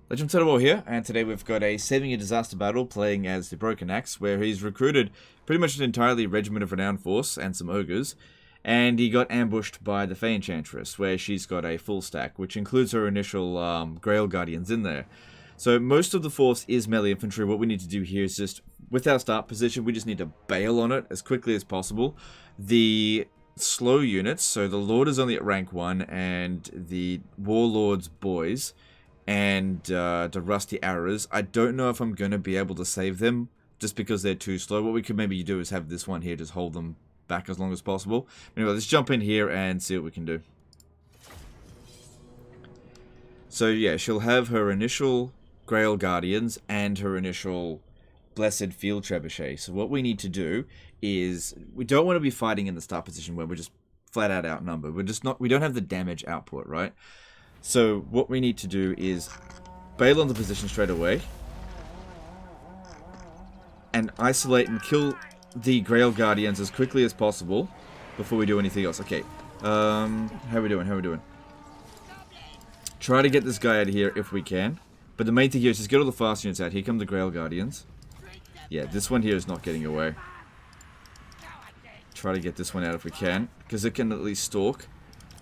Legend of War here, and today we've got a saving a disaster battle playing as the Broken Axe, where he's recruited pretty much an entirely regiment of renowned force and some ogres, and he got ambushed by the Fey Enchantress, where she's got a full stack, which includes her initial Grail Guardians in there. So most of the force is melee infantry. What we need to do here is just, with our start position, we just need to bail on it as quickly as possible. The slow units, so the Lord is only at rank 1, and the Warlord's boys, and the Rusty Arrows, I don't know if I'm going to be able to save them, just because they're too slow. What we could maybe do is have this one here just hold them back as long as possible. Anyway, let's jump in here and see what we can do. So yeah, she'll have her initial Grail Guardians and her initial Blessed Field Trebuchet. So what we need to do is, we don't want to be fighting in the start position where we're just flat out outnumbered. We don't have the damage output, right? So what we need to do is bail on the position straight away and isolate and kill the Grail Guardians as quickly as possible before we do anything else. Okay, how are we doing? Try to get this guy out of here if we can. But the main thing here is just get all the fast units out. Here come the Grail Guardians. Yeah, this one here is not getting away. Try to get this one out if we can, because it can at least stalk.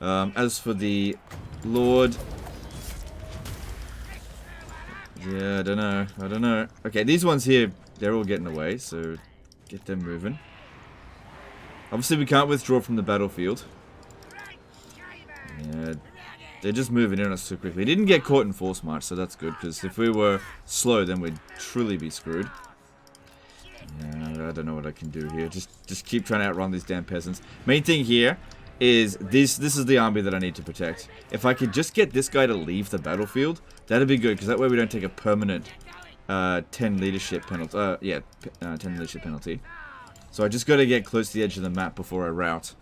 As for the Lord... yeah, I don't know. Okay, these ones here, they're all getting away, so get them moving. Obviously, we can't withdraw from the battlefield. Yeah, they're just moving in on us too quickly. Didn't get caught in force march, so that's good, because if we were slow, then we'd truly be screwed. Yeah, I don't know what I can do here. Just keep trying to outrun these damn peasants. Main thing here is this is the army that I need to protect. If I could just get this guy to leave the battlefield, that'd be good, because that way we don't take a permanent 10 leadership penalty. 10 leadership penalty. So I just got to get close to the edge of the map before I rout.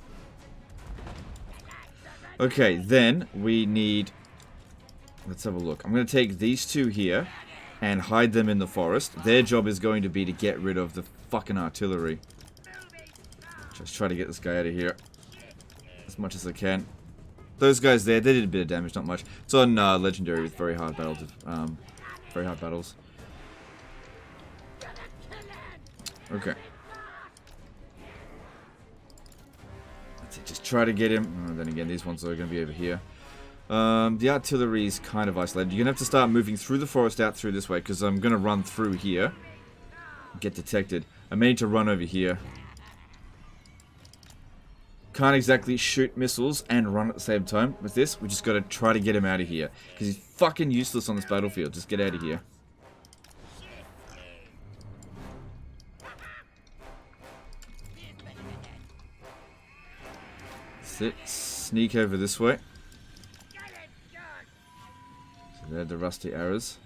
Okay, then we need... let's have a look. I'm going to take these two here and hide them in the forest. Their job is going to be to get rid of the fucking artillery. Just try to get this guy out of here as much as I can. Those guys there, they did a bit of damage, not much. It's on Legendary with very hard battles. Okay. That's it. Just try to get him. Oh, then again, these ones are going to be over here. The artillery is kind of isolated. You're going to have to start moving through the forest out through this way, because I'm going to run through here. Get detected. I may need to run over here. Can't exactly shoot missiles and run at the same time with this. We just got to try to get him out of here, because he's fucking useless on this battlefield. Just get out of here. Sit. Sneak over this way. So they're the Rusty Arrows.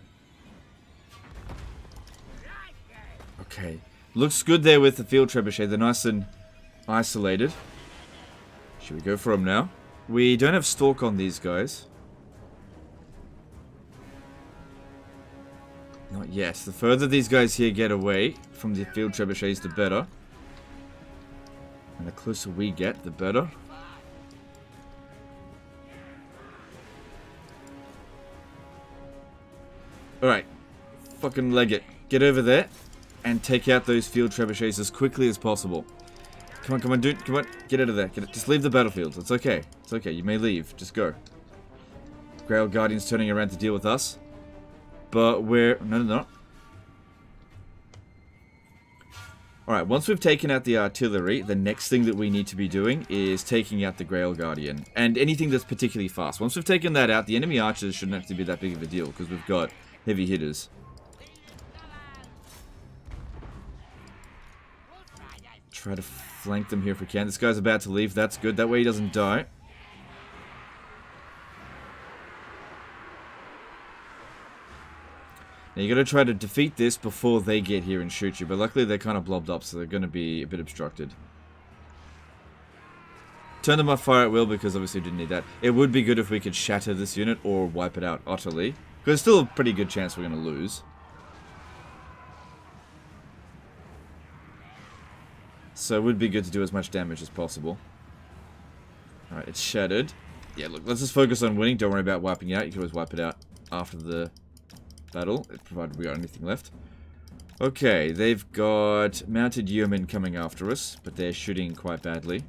Okay. Looks good there with the Field Trebuchet. They're nice and isolated. Should we go for them now? We don't have stalk on these guys. Not yet. The further these guys here get away from the Field Trebuchets, the better. And the closer we get, the better. Alright. Fucking leg it. Get over there and take out those Field Trebuchets as quickly as possible. Come on, dude. Come on. Get out of there. Just leave the battlefield. It's okay. It's okay. You may leave. Just go. Grail Guardian's turning around to deal with us. But we're... No. Alright, once we've taken out the artillery, the next thing that we need to be doing is taking out the Grail Guardian. And anything that's particularly fast. Once we've taken that out, the enemy archers shouldn't have to be that big of a deal, because we've got heavy hitters. Try to flank them here if we can. This guy's about to leave. That's good. That way he doesn't die. Now you got to try to defeat this before they get here and shoot you. But luckily they're kind of blobbed up, so they're going to be a bit obstructed. Turn them off fire at will, because obviously we didn't need that. It would be good if we could shatter this unit or wipe it out utterly. Because there's still a pretty good chance we're going to lose. So it would be good to do as much damage as possible. Alright, it's shattered. Yeah, look, let's just focus on winning. Don't worry about wiping out. You can always wipe it out after the battle, provided we got anything left. Okay, they've got mounted yeomen coming after us, but they're shooting quite badly.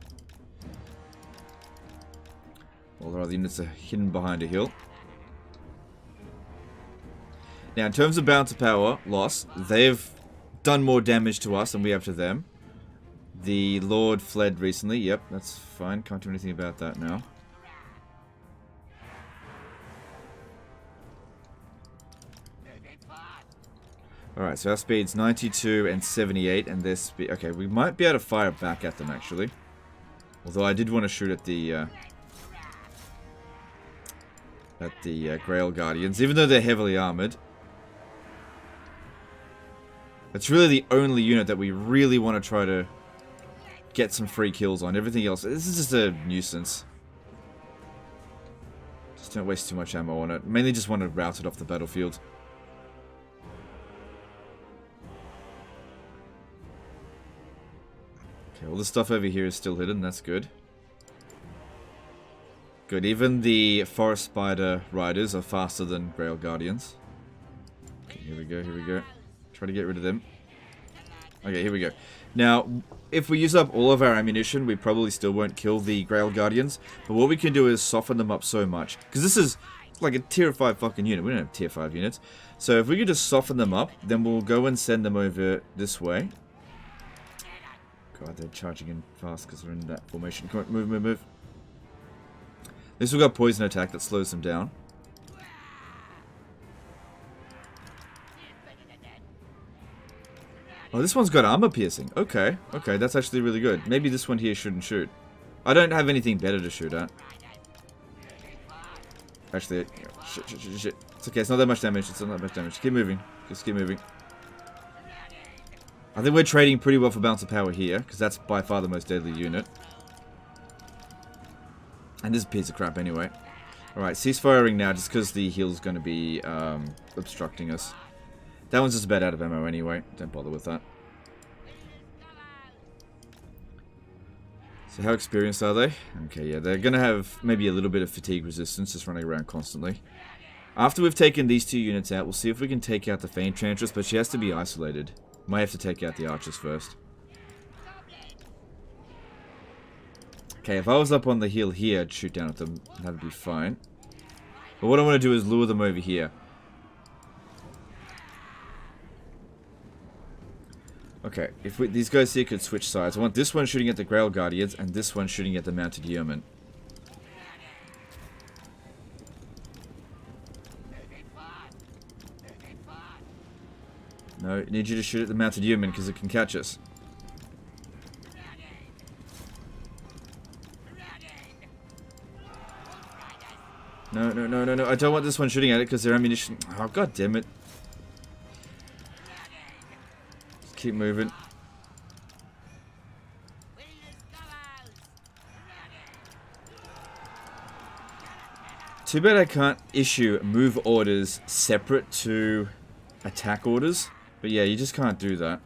All their other units are hidden behind a hill. Now, in terms of balance of power loss, they've done more damage to us than we have to them. The Lord fled recently. Yep, that's fine. Can't do anything about that now. Alright, so our speed's 92 and 78, and their speed... Okay, we might be able to fire back at them, actually. Although I did want to shoot at the Grail Guardians, even though they're heavily armored. It's really the only unit that we really want to try to get some free kills on. Everything else, this is just a nuisance. Just don't waste too much ammo on it. Mainly just want to route it off the battlefield. Okay, all the stuff over here is still hidden, that's good. Good, even the Forest Spider Riders are faster than Grail Guardians. Okay, here we go, here we go. Try to get rid of them. Okay, here we go. Now, if we use up all of our ammunition, we probably still won't kill the Grail Guardians. But what we can do is soften them up so much. Because this is like a tier 5 fucking unit. We don't have tier 5 units. So if we could just soften them up, then we'll go and send them over this way. God, they're charging in fast because they're in that formation. Come on, move, move, move. This will got poison attack that slows them down. Oh, this one's got armor piercing. Okay, okay, that's actually really good. Maybe this one here shouldn't shoot. I don't have anything better to shoot at. Actually, shit. It's okay, it's not that much damage. It's not that much damage. Keep moving. Just keep moving. I think we're trading pretty well for balance of power here, because that's by far the most deadly unit. And this is a piece of crap anyway. Alright, cease firing now, just because the heal's going to be obstructing us. That one's just about out of ammo anyway. Don't bother with that. So how experienced are they? Okay, yeah, they're going to have maybe a little bit of fatigue resistance, just running around constantly. After we've taken these two units out, we'll see if we can take out the Fey Enchantress, but she has to be isolated. Might have to take out the archers first. Okay, if I was up on the hill here, I'd shoot down at them. That'd be fine. But what I want to do is lure them over here. Okay, if these guys here could switch sides. I want this one shooting at the Grail Guardians and this one shooting at the Mounted Yeomen. No, I need you to shoot at the Mounted Yeomen because it can catch us. No, no, no, no, no. I don't want this one shooting at it because their ammunition... Oh, god damn it. Just keep moving. Too bad I can't issue move orders separate to attack orders. But yeah, you just can't do that.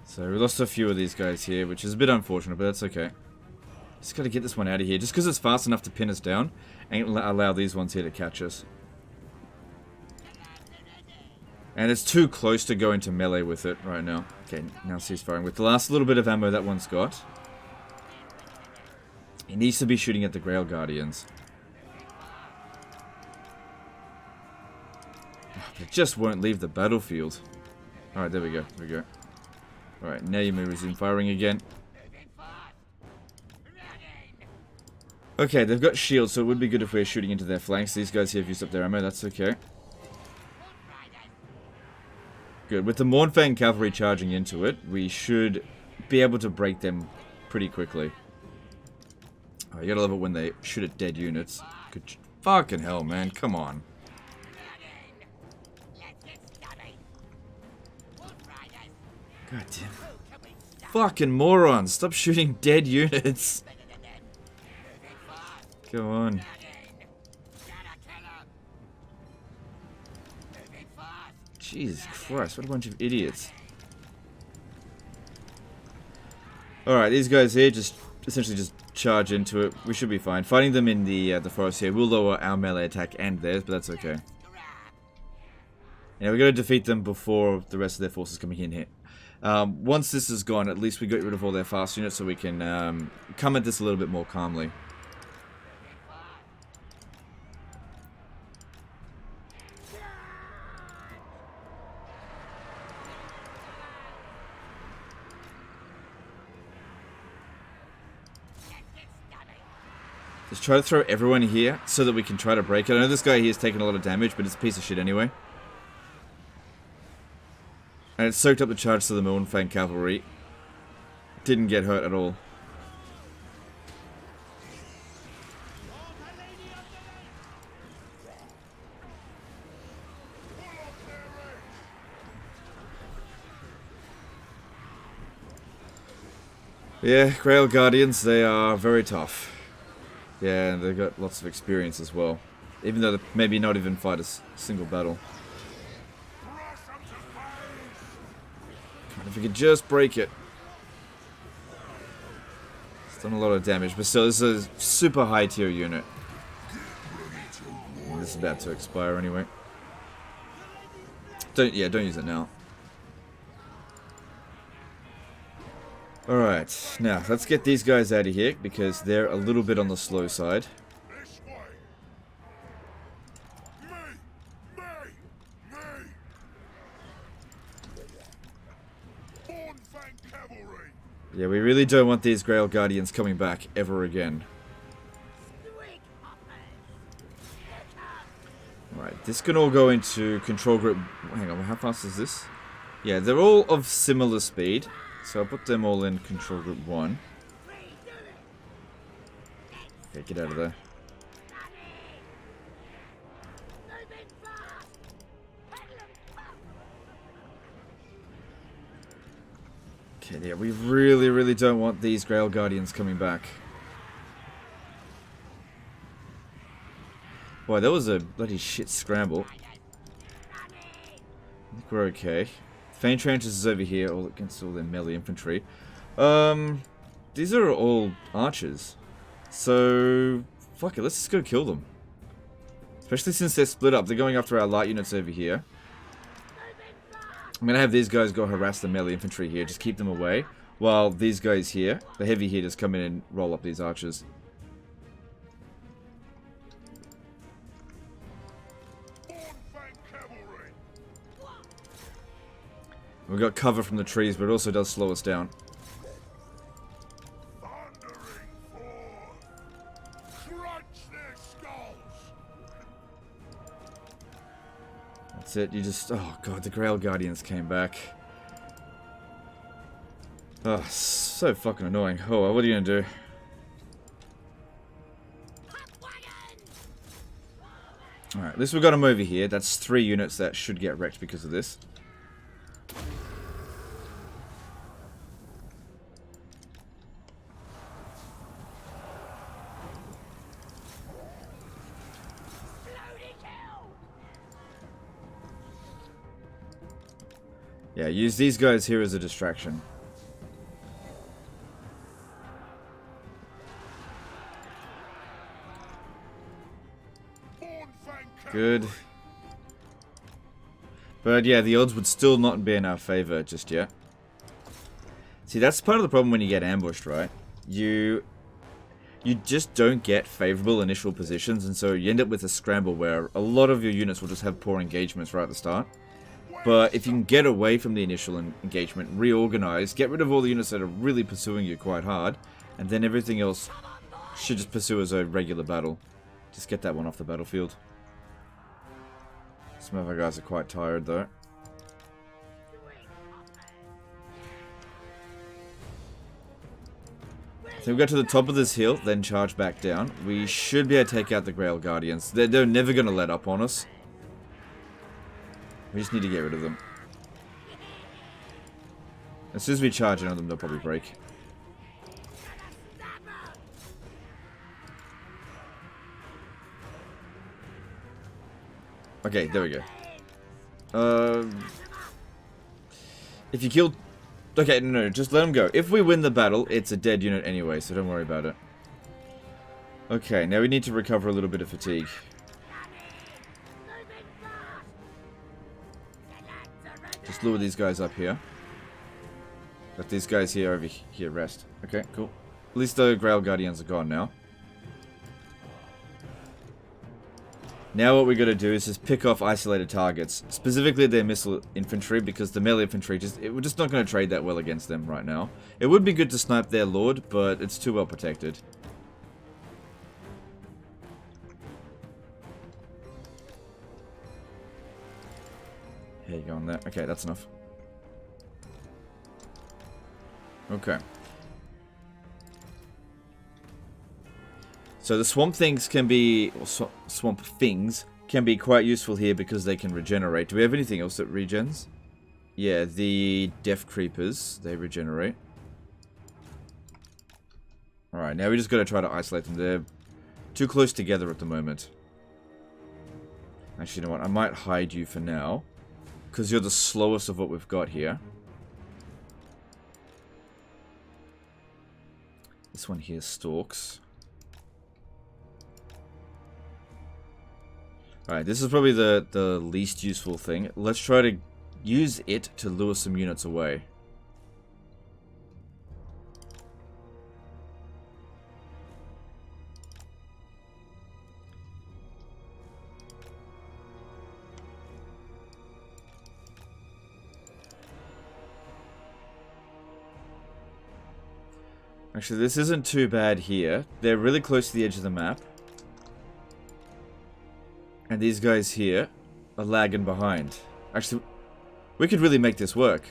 So we lost a few of these guys here, which is a bit unfortunate, but that's okay. Just gotta get this one out of here. Just because it's fast enough to pin us down, ain't allow these ones here to catch us. And it's too close to go into melee with it right now. Okay, now cease firing. With the last little bit of ammo that one's got, he needs to be shooting at the Grail Guardians. It just won't leave the battlefield. Alright, there we go. There we go. Alright, now you may resume firing again. Okay, they've got shields, so it would be good if we're shooting into their flanks. These guys here have used up their ammo, that's okay. Good. With the Mournfang cavalry charging into it, we should be able to break them pretty quickly. Oh, you gotta love it when they shoot at dead units. Good. Fucking hell, man. Come on. God damn. Fucking morons. Stop shooting dead units. Go on. Jesus Christ, what a bunch of idiots. Alright, these guys here just essentially just charge into it. We should be fine. Fighting them in the forest here will lower our melee attack and theirs, but that's okay. Yeah, we're going to defeat them before the rest of their forces coming in here. Once this is gone, at least we got rid of all their fast units so we can come at this a little bit more calmly. Just try to throw everyone here so that we can try to break it. I know this guy here is taking a lot of damage, but it's a piece of shit anyway. And it soaked up the charge to the Moonfang Cavalry. Didn't get hurt at all. Yeah, Grail Guardians, they are very tough. Yeah, and they've got lots of experience as well. Even though they maybe not even fight a single battle. If we could just break it. It's done a lot of damage, but still, this is a super high tier unit. And this is about to expire anyway. Don't use it now. Alright, now let's get these guys out of here because they're a little bit on the slow side. Yeah, we really don't want these Grail Guardians coming back ever again. Alright, this can all go into control group. Hang on, how fast is this? Yeah, they're all of similar speed. So I'll put them all in control group 1. Okay, get out of there. Okay, yeah, we really don't want these Grail Guardians coming back. Boy, that was a bloody shit scramble. I think we're okay. Feint Trenches is over here, all against all their melee infantry. These are all archers. So, fuck it, let's just go kill them. Especially since they're split up. They're going after our light units over here. I'm gonna have these guys go harass the melee infantry here, just keep them away. While these guys here, the heavy hitters, come in and roll up these archers. We've got cover from the trees, but it also does slow us down. That's it, you just... Oh god, the Grail Guardians came back. Oh, so fucking annoying. Oh, what are you gonna do? Alright, at least we've got them over here. That's 3 units that should get wrecked because of this. Yeah, use these guys here as a distraction. Good. But yeah, the odds would still not be in our favor just yet. See, that's part of the problem when you get ambushed, right? You just don't get favorable initial positions, and so you end up with a scramble where a lot of your units will just have poor engagements right at the start. But if you can get away from the initial engagement, reorganize, get rid of all the units that are really pursuing you quite hard, and then everything else should just pursue as a regular battle. Just get that one off the battlefield. Some of our guys are quite tired though. So we go to the top of this hill, then charge back down. We should be able to take out the Grail Guardians. They're never going to let up on us. We just need to get rid of them. As soon as we charge in on them, they'll probably break. Okay, there we go. If you kill Okay, no, just let them go. If we win the battle, it's a dead unit anyway, so don't worry about it. Okay, now we need to recover a little bit of fatigue. Just lure these guys up here. Let these guys here over here rest. Okay, cool. At least the Grail Guardians are gone now. Now what we got to do is just pick off isolated targets. Specifically their missile infantry, because the melee infantry, we're just not going to trade that well against them right now. It would be good to snipe their lord, but it's too well protected. Here you go on there. Okay, that's enough. Okay. So the swamp things can be, or swamp things can be quite useful here because they can regenerate. Do we have anything else that regens? Yeah, the death creepers, they regenerate. Alright, now we just gotta try to isolate them. They're too close together at the moment. Actually, you know what? I might hide you for now, because you're the slowest of what we've got here. This one here stalks. Alright, this is probably the least useful thing. Let's try to use it to lure some units away. Actually, this isn't too bad here. They're really close to the edge of the map. And these guys here are lagging behind. Actually, we could really make this work.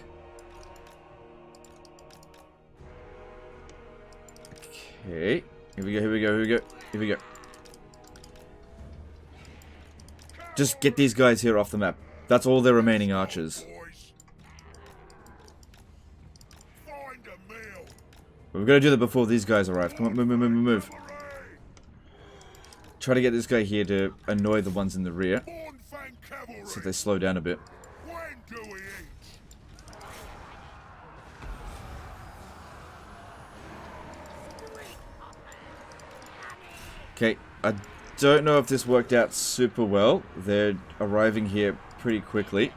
Okay. Here we go, here we go, here we go, here we go. Just get these guys here off the map. That's all their remaining archers. We've got to do that before these guys arrive. Come on, move, move, move, move. Try to get this guy here to annoy the ones in the rear, so they slow down a bit. Okay, I don't know if this worked out super well. They're arriving here pretty quickly.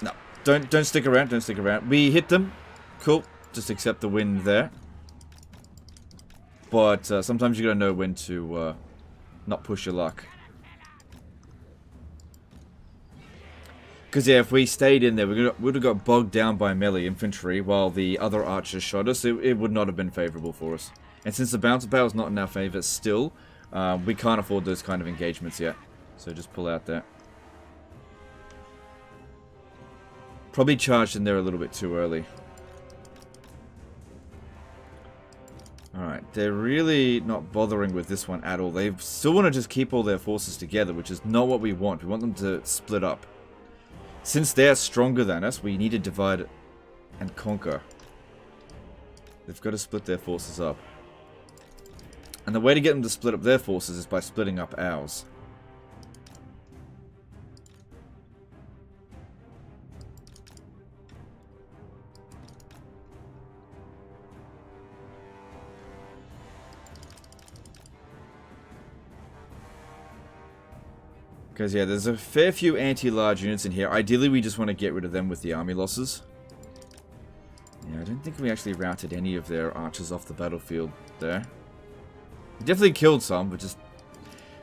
No, don't stick around, don't stick around. We hit them. Cool. Just accept the win there. But sometimes you gotta know when to not push your luck. Because yeah, if we stayed in there, we would have got bogged down by melee infantry while the other archers shot us. It would not have been favorable for us. And since the bouncer power is not in our favor still, we can't afford those kind of engagements yet. So just pull out there. Probably charged in there a little bit too early. Alright, they're really not bothering with this one at all. They still want to just keep all their forces together, which is not what we want. We want them to split up. Since they're stronger than us, we need to divide and conquer. They've got to split their forces up. And the way to get them to split up their forces is by splitting up ours. Because, yeah, there's a fair few anti-large units in here. Ideally, we just want to get rid of them with the army losses. Yeah, I don't think we actually routed any of their archers off the battlefield there. We definitely killed some, but just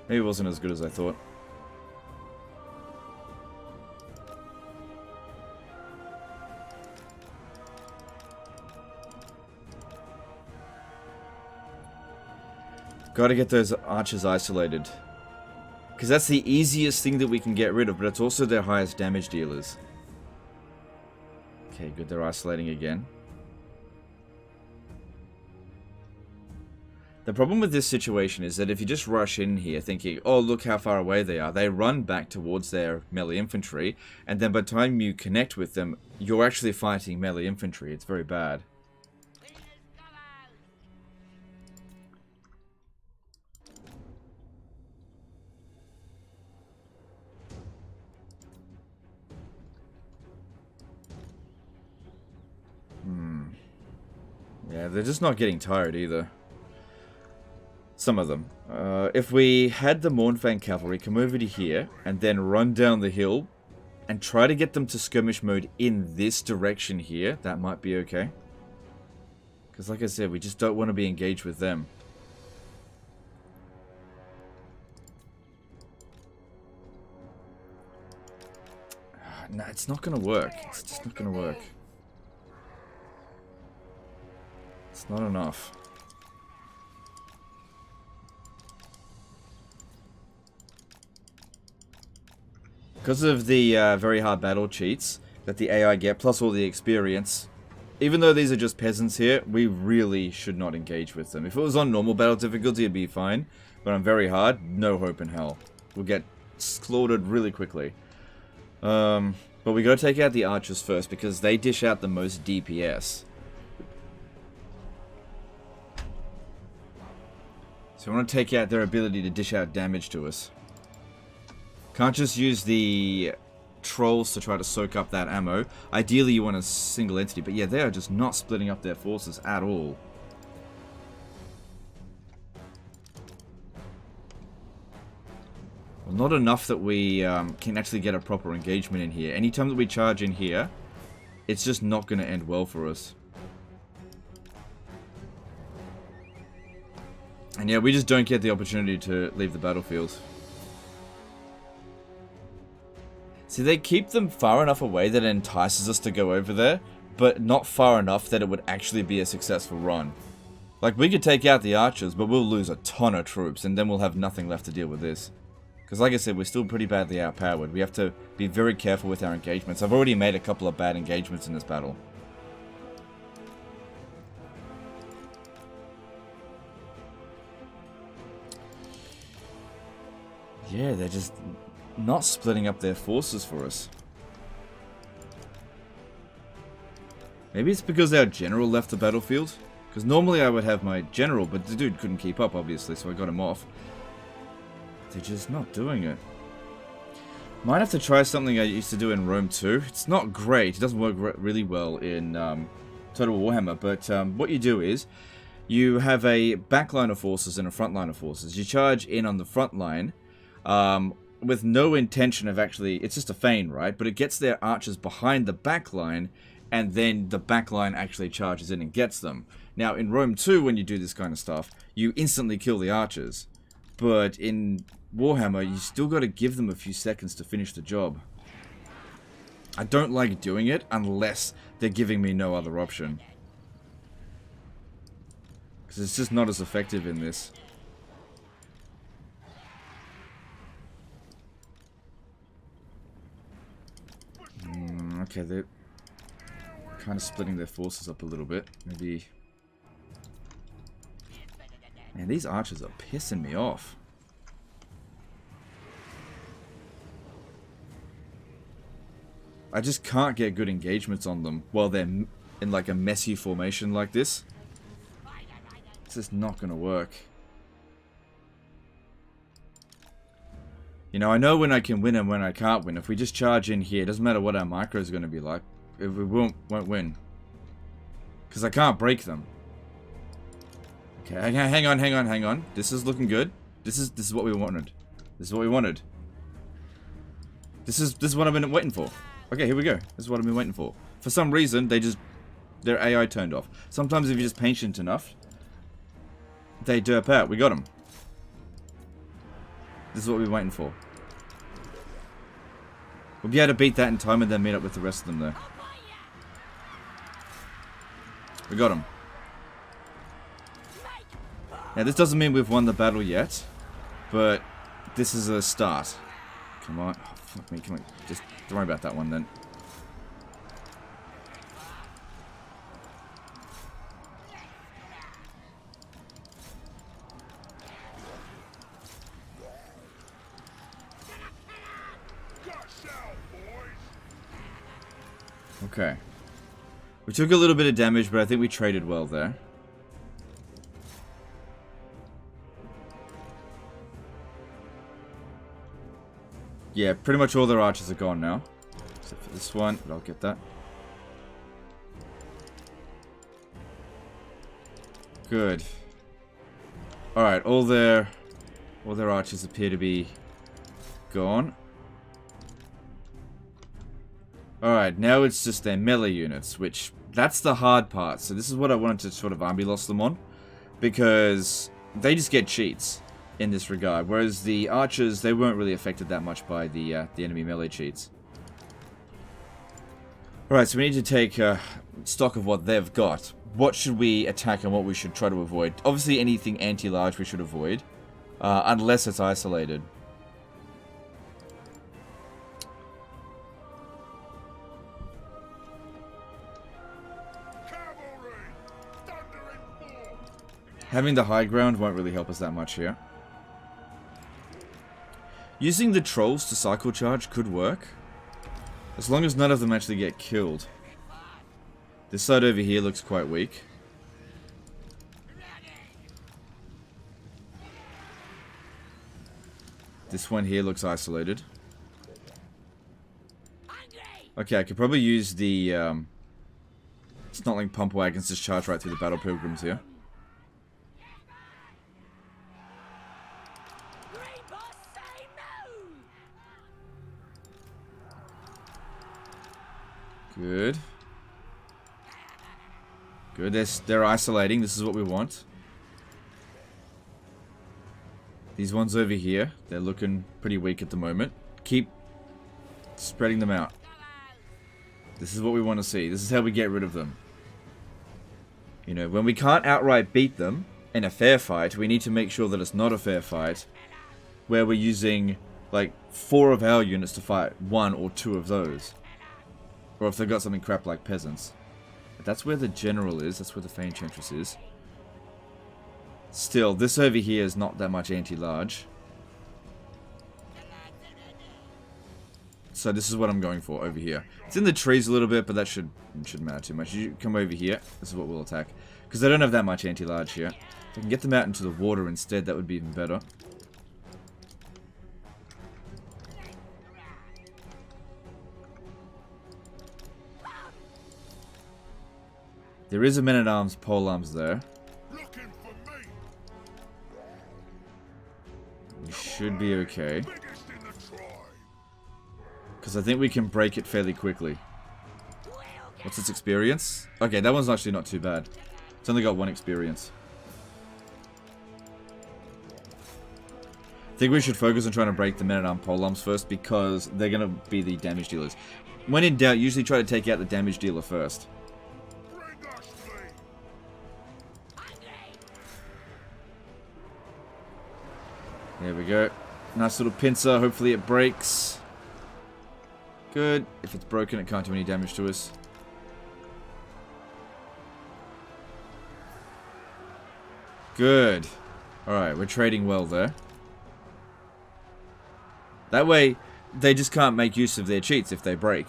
maybe it wasn't as good as I thought. Gotta get those archers isolated. Because that's the easiest thing that we can get rid of, but it's also their highest damage dealers. Okay, good, they're isolating again. The problem with this situation is that if you just rush in here thinking, oh, look how far away they are, they run back towards their melee infantry, and then by the time you connect with them, you're actually fighting melee infantry. It's very bad. Yeah, they're just not getting tired either. Some of them. If we had the Mournfang cavalry come over to here and then run down the hill and try to get them to skirmish mode in this direction here, that might be okay. Because like I said, we just don't want to be engaged with them. No, it's not going to work. It's just not going to work. It's not enough. Because of the very hard battle cheats that the AI get, plus all the experience, even though these are just peasants here, we really should not engage with them. If it was on normal battle difficulty, it'd be fine. But on very hard, no hope in hell. We'll get slaughtered really quickly. But we gotta take out the archers first, because they dish out the most DPS. So we want to take out their ability to dish out damage to us. Can't just use the trolls to try to soak up that ammo. Ideally you want a single entity, but yeah, they are just not splitting up their forces at all. Well, not enough that we can actually get a proper engagement in here. Anytime that we charge in here, it's just not going to end well for us. And yeah, we just don't get the opportunity to leave the battlefield. See, they keep them far enough away that it entices us to go over there, but not far enough that it would actually be a successful run. Like, we could take out the archers, but we'll lose a ton of troops, and then we'll have nothing left to deal with this. Because like I said, we're still pretty badly outpowered. We have to be very careful with our engagements. I've already made a couple of bad engagements in this battle. Yeah, they're just not splitting up their forces for us. Maybe it's because our general left the battlefield. Because normally I would have my general, but the dude couldn't keep up, obviously, so I got him off. They're just not doing it. Might have to try something I used to do in Rome 2. It's not great. It doesn't work really well in Total Warhammer. But what you do is, you have a back line of forces and a front line of forces. You charge in on the front line with no intention of actually... It's just a feign, right? But it gets their archers behind the back line, and then the back line actually charges in and gets them. Now, in Rome 2, when you do this kind of stuff, you instantly kill the archers. But in Warhammer, you still got to give them a few seconds to finish the job. I don't like doing it unless they're giving me no other option. Because it's just not as effective in this. Okay, they're kind of splitting their forces up a little bit. Maybe... Man, these archers are pissing me off. I just can't get good engagements on them while they're in like a messy formation like this. It's just not going to work. You know, I know when I can win and when I can't win. If we just charge in here, it doesn't matter what our micro is going to be like. If we won't win. Because I can't break them. Okay, hang on. This is looking good. This is what we wanted. This is what we wanted. This is what I've been waiting for. Okay, here we go. This is what I've been waiting for. For some reason, their AI turned off. Sometimes if you're just patient enough, they derp out. We got them. This is what we're waiting for. We'll be able to beat that in time and then meet up with the rest of them there. We got them. Now, this doesn't mean we've won the battle yet, but this is a start. Come on. Oh, fuck me. Come on. Just don't worry about that one then. Okay. We took a little bit of damage, but I think we traded well there. Yeah, pretty much all their archers are gone now. Except for this one, but I'll get that. Good. Alright, all their archers appear to be gone. Alright, now it's just their melee units, which, that's the hard part. So this is what I wanted to sort of army loss them on, because they just get cheats in this regard, whereas the archers, they weren't really affected that much by the enemy melee cheats. Alright, so we need to take stock of what they've got. What should we attack and what we should try to avoid? Obviously anything anti-large we should avoid, unless it's isolated. Having the high ground won't really help us that much here. Using the trolls to cycle charge could work, as long as none of them actually get killed. This side over here looks quite weak. This one here looks isolated. Okay, I could probably use the Snotling pump wagons to charge right through the battle pilgrims here. Good. Good, they're isolating. This is what we want. These ones over here, they're looking pretty weak at the moment. Keep spreading them out. This is what we want to see. This is how we get rid of them. You know, when we can't outright beat them in a fair fight, we need to make sure that it's not a fair fight, where we're using, like, 4 of our units to fight 1 or 2 of those. Or if they've got something crap like peasants. But that's where the general is. That's where the Fey Enchantress is. Still, this over here is not that much anti-large. So this is what I'm going for over here. It's in the trees a little bit, but that shouldn't matter too much. You come over here. This is what we'll attack. Because they don't have that much anti-large here. If I can get them out into the water instead, that would be even better. There is a men-at-arms polearms there. We should be okay. Because I think we can break it fairly quickly. What's its experience? Okay, that one's actually not too bad. It's only got 1 experience. I think we should focus on trying to break the men-at-arms polearms first, because they're going to be the damage dealers. When in doubt, usually try to take out the damage dealer first. There we go. Nice little pincer. Hopefully it breaks. Good. If it's broken, it can't do any damage to us. Good. Alright, we're trading well there. That way, they just can't make use of their cheats if they break.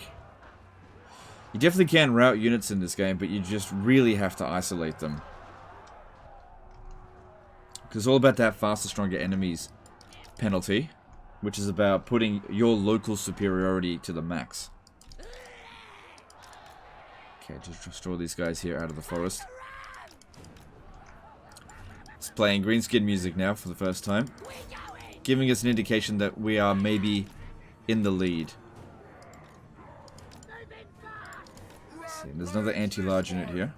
You definitely can route units in this game, but you just really have to isolate them. Because it's all about that faster, stronger enemies penalty, which is about putting your local superiority to the max. Okay, just destroy these guys here out of the forest. It's playing green skin music now for the first time, giving us an indication that we are maybe in the lead. Let's see, there's another anti-large unit here.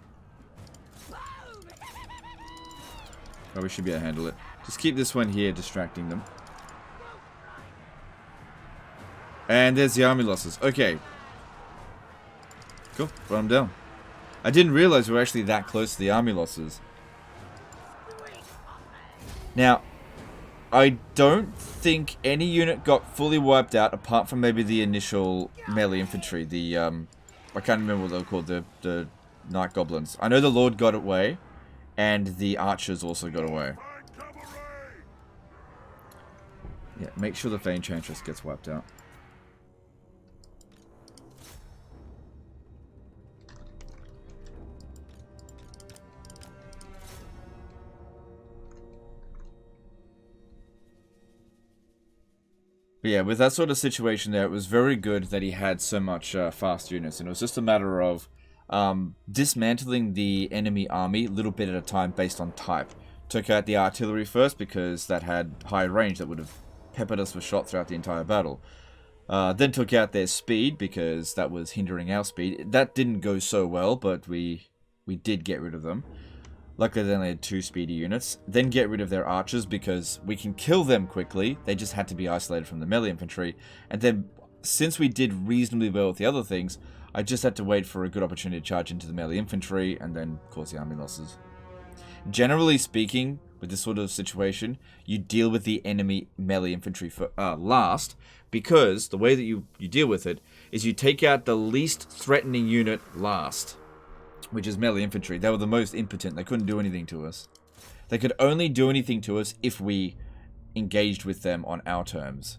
Oh, we should be able to handle it. Just keep this one here distracting them. And there's the army losses. Okay. Cool. Brought them down. I didn't realize we were actually that close to the army losses. Now, I don't think any unit got fully wiped out apart from maybe the initial melee infantry. The, I can't remember what they were called. The Night Goblins. I know the Lord got away. And the archers also got away. Yeah, make sure the Fey Enchantress gets wiped out. But yeah, with that sort of situation there, it was very good that he had so much fast units. And it was just a matter of dismantling the enemy army a little bit at a time based on type. Took out the artillery first because that had high range that would have peppered us with shot throughout the entire battle. Then took out their speed because that was hindering our speed. That didn't go so well, but we did get rid of them. Luckily they only had 2 speedy units. Then get rid of their archers because we can kill them quickly. They just had to be isolated from the melee infantry. And then, since we did reasonably well with the other things, I just had to wait for a good opportunity to charge into the melee infantry and then cause the army losses. Generally speaking, with this sort of situation, you deal with the enemy melee infantry last, because the way that you deal with it is you take out the least threatening unit last, which is melee infantry. They were the most impotent. They couldn't do anything to us. They could only do anything to us if we engaged with them on our terms.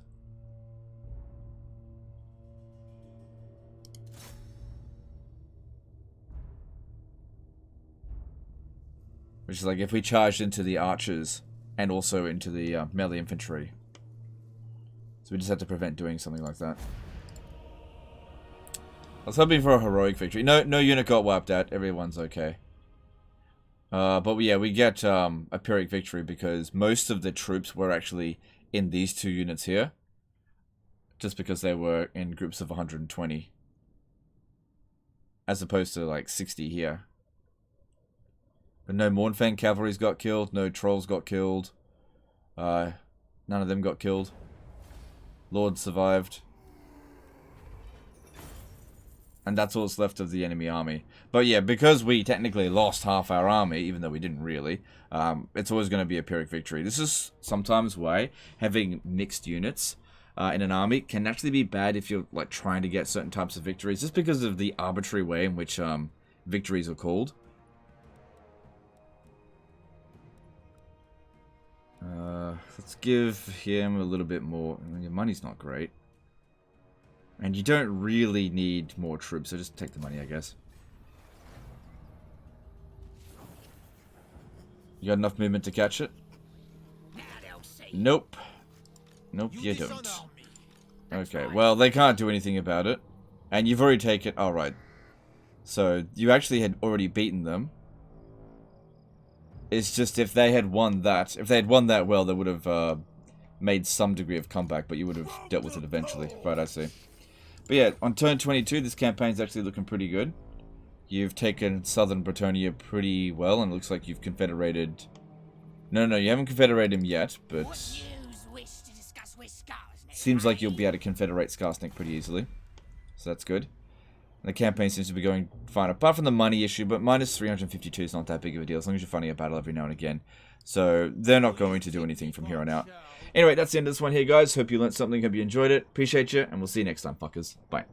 Which is like if we charged into the archers and also into the melee infantry. So we just had to prevent doing something like that. I was hoping for a heroic victory. No unit got wiped out. Everyone's okay. But yeah, we get a Pyrrhic victory because most of the troops were actually in these 2 units here. Just because they were in groups of 120. As opposed to like 60 here. But no Mournfang cavalries got killed. No trolls got killed. None of them got killed. Lord survived. And that's all that's left of the enemy army. But yeah, because we technically lost half our army, even though we didn't really, it's always going to be a Pyrrhic victory. This is sometimes why having mixed units in an army can actually be bad if you're like trying to get certain types of victories, just because of the arbitrary way in which victories are called. Let's give him a little bit more. Your money's not great. And you don't really need more troops, so just take the money, I guess. You got enough movement to catch it? Nope. Nope, you don't. Okay, well, they can't do anything about it. And you've already taken... Oh, right. So, you actually had already beaten them. It's just if they had won that... If they had won that well, they would have made some degree of comeback, but you would have dealt with it eventually. Right, I see. But yeah, on turn 22, this campaign's actually looking pretty good. You've taken southern Bretonnia pretty well, and it looks like you've confederated... No, you haven't confederated him yet, but... Seems like you'll be able to confederate Skarsnik pretty easily. So that's good. And the campaign seems to be going fine, apart from the money issue, but minus 352 is not that big of a deal, as long as you're fighting a battle every now and again. So they're not going to do anything from here on out. Anyway, that's the end of this one here, guys. Hope you learned something, hope you enjoyed it. Appreciate you, and we'll see you next time, fuckers. Bye.